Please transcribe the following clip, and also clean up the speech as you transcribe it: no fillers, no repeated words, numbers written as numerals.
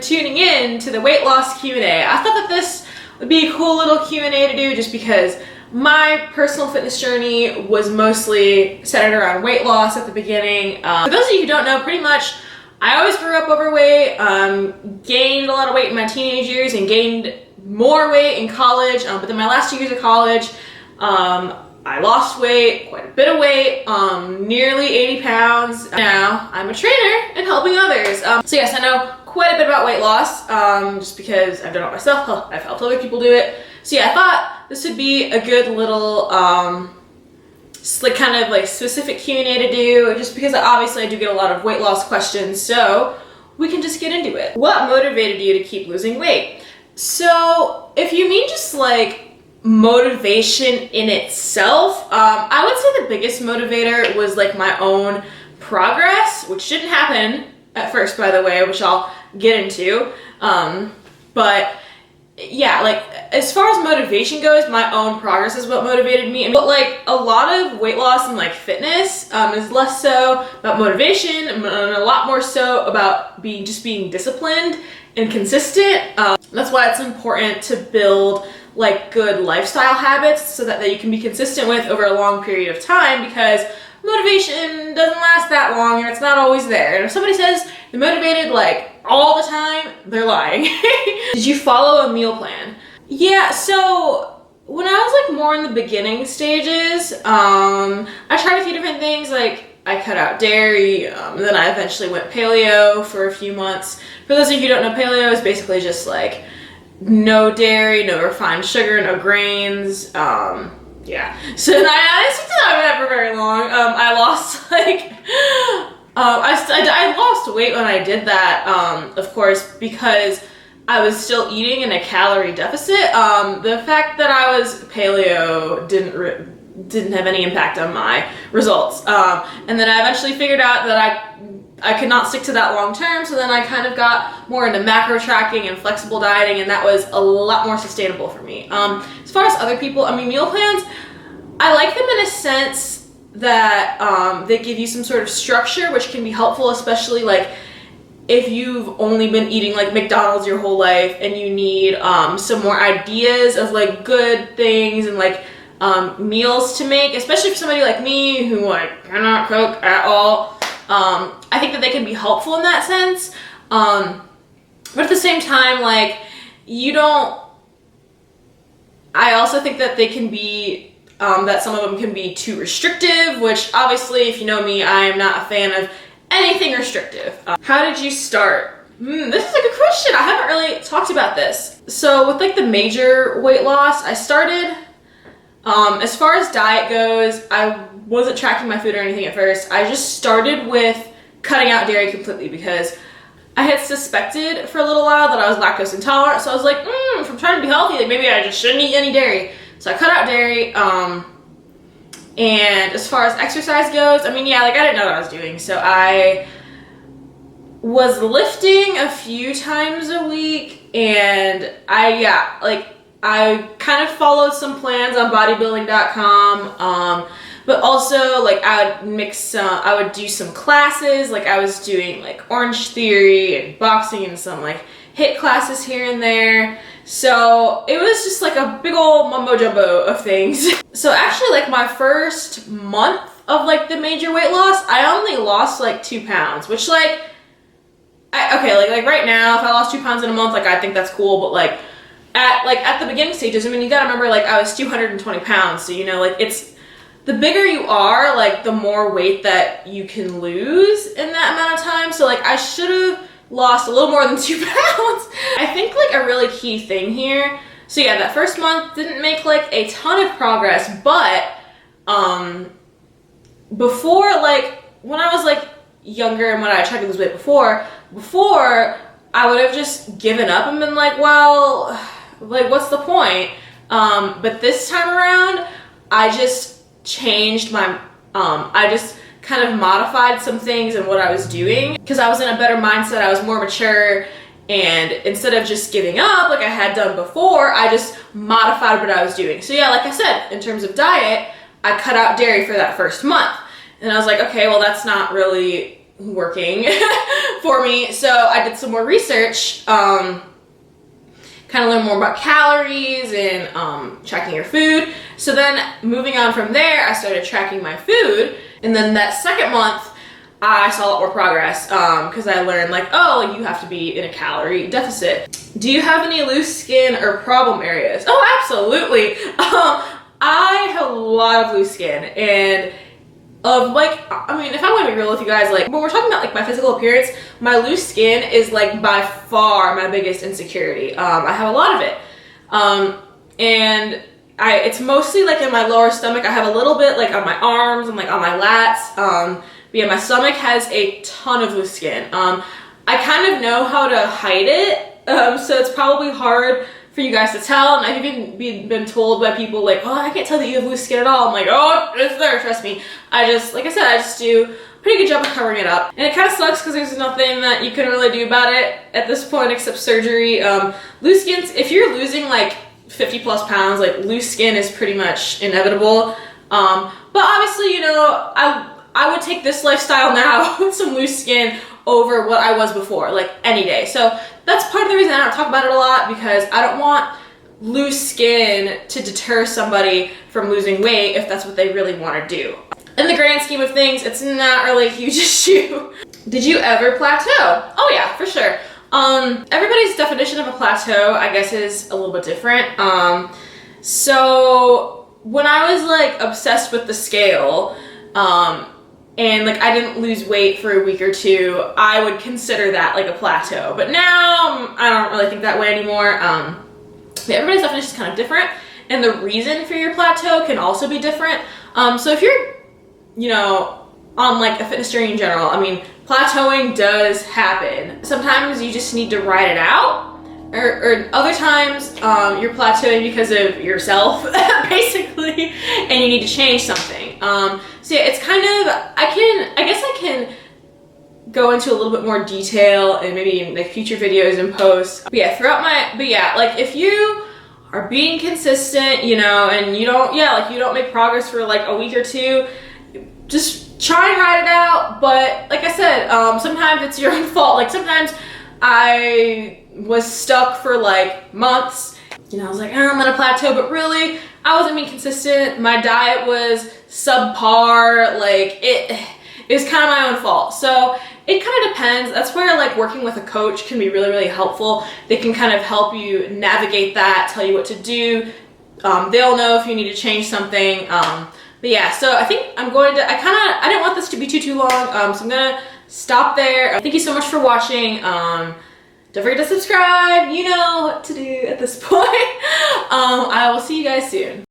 for tuning in to the weight loss Q&A. I thought that this would be a cool little Q&A to do just because my personal fitness journey was mostly centered around weight loss at the beginning. For those of you who don't know, pretty much I always grew up overweight, gained a lot of weight in my teenage years and gained more weight in college, but then my last 2 years of college, I lost weight, quite a bit of weight, nearly 80 pounds. Now I'm a trainer and helping others. So yes, I know quite a bit about weight loss, just because I've done it myself. I've helped other people do it. So yeah, I thought this would be a good little, kind of specific Q&A to do, just because obviously I do get a lot of weight loss questions, so we can just get into it. What motivated you to keep losing weight? So if you mean just motivation in itself, I would say the biggest motivator was my own progress, which didn't happen at first, by the way, which I'll get into. But yeah, as far as motivation goes, my own progress is what motivated me. But a lot of weight loss and fitness is less so about motivation and a lot more so about being disciplined and consistent. That's why it's important to build good lifestyle habits so that you can be consistent with over a long period of time, because motivation doesn't last that long and it's not always there. And if somebody says they're motivated all the time, they're lying. Did you follow a meal plan? Yeah, so when I was more in the beginning stages, I tried a few different things. I cut out dairy, and then I eventually went paleo for a few months. For those of you who don't know, paleo is basically just no dairy, no refined sugar, no grains. Yeah. So then I stuck to that for very long. I lost I lost weight when I did that, of course, because I was still eating in a calorie deficit. The fact that I was paleo didn't have any impact on my results. And then I eventually figured out that I could not stick to that long term, so then I kind of got more into macro tracking and flexible dieting, and that was a lot more sustainable for me. As far as other people, meal plans, I like them in a sense that they give you some sort of structure, which can be helpful, especially if you've only been eating McDonald's your whole life and you need some more ideas of good things and meals to make, especially for somebody like me who cannot cook at all. I think that they can be helpful in that sense, but at the same time, I also think that they can be, that some of them can be too restrictive, which obviously, if you know me, I am not a fan of anything restrictive. How did you start? This is a good question. I haven't really talked about this. So with the major weight loss, I started, as far as diet goes, I wasn't tracking my food or anything at first. I just started with cutting out dairy completely because I had suspected for a little while that I was lactose intolerant. So I was like, if I'm trying to be healthy, maybe I just shouldn't eat any dairy. So I cut out dairy. And as far as exercise goes, I didn't know what I was doing. So I was lifting a few times a week, and I kind of followed some plans on bodybuilding.com, but also I would do some classes, I was doing Orange Theory and boxing and some HIIT classes here and there. So it was just a big old mumbo jumbo of things. So actually my first month of the major weight loss, I only lost 2 pounds, which right now, if I lost 2 pounds in a month, I think that's cool, but at the beginning stages, you gotta remember, I was 220 pounds, so, it's, the bigger you are, the more weight that you can lose in that amount of time, so, I should have lost a little more than 2 pounds. I think, a really key thing here, so yeah, that first month didn't make, a ton of progress, but, before, when I was, younger and when I tried to lose weight before, I would have just given up and been well, what's the point? But this time around, I just changed my, I just kind of modified some things in what I was doing because I was in a better mindset. I was more mature, and instead of just giving up like I had done before, I just modified what I was doing. So yeah, like I said, in terms of diet, I cut out dairy for that first month. And I was like, okay, well, that's not really working for me. So I did some more research, kind of learn more about calories and tracking your food. So then moving on from there, I started tracking my food. And then that second month, I saw a lot more progress because I learned like, oh, you have to be in a calorie deficit. Do you have any loose skin or problem areas? Oh, absolutely. I have a lot of loose skin, and I mean, if I want to be real with you guys, like when we're talking about like my physical appearance, my loose skin is like by far my biggest insecurity. I have a lot of it. And it's mostly like in my lower stomach. I have a little bit like on my arms and like on my lats. But yeah, my stomach has a ton of loose skin. I kind of know how to hide it, so it's probably hard for you guys to tell. And I've even been told by people like, oh, I can't tell that you have loose skin at all. I'm like, oh, it's there, trust me. Like I said, I just do a pretty good job of covering it up. And it kind of sucks because there's nothing that you can really do about it at this point except surgery. Loose skin, if you're losing like 50 plus pounds, like loose skin is pretty much inevitable. But obviously, you know, I would take this lifestyle now with some loose skin over what I was before, like any day. So that's part of the reason I don't talk about it a lot, because I don't want loose skin to deter somebody from losing weight if that's what they really want to do. In the grand scheme of things, it's not really a huge issue. Did you ever plateau? Oh yeah, for sure. Everybody's definition of a plateau, I guess, is a little bit different. So when I was like obsessed with the scale, and like I didn't lose weight for a week or two, I would consider that like a plateau. But now I don't really think that way anymore. Everybody's definition is kind of different, and the reason for your plateau can also be different. So if you're, you know, on like a fitness journey in general, I mean, plateauing does happen. Sometimes you just need to ride it out, or other times you're plateauing because of yourself, basically, and you need to change something. So yeah, it's kind of, I guess I can go into a little bit more detail and maybe in like future videos and posts. But yeah, like if you are being consistent, you know, and you don't make progress for like a week or two, just try and ride it out. But like I said, sometimes it's your own fault. Like sometimes I was stuck for like months. You know, I was like, oh, I'm gonna plateau, but really, I wasn't being consistent. My diet was subpar. Like it was kind of my own fault. So it kind of depends. That's where like working with a coach can be really, really helpful. They can kind of help you navigate that, tell you what to do. They'll know if you need to change something. But yeah, so I think I didn't want this to be too long. So I'm gonna stop there. Thank you so much for watching. Don't forget to subscribe. You know what to do at this point. I will see you guys soon.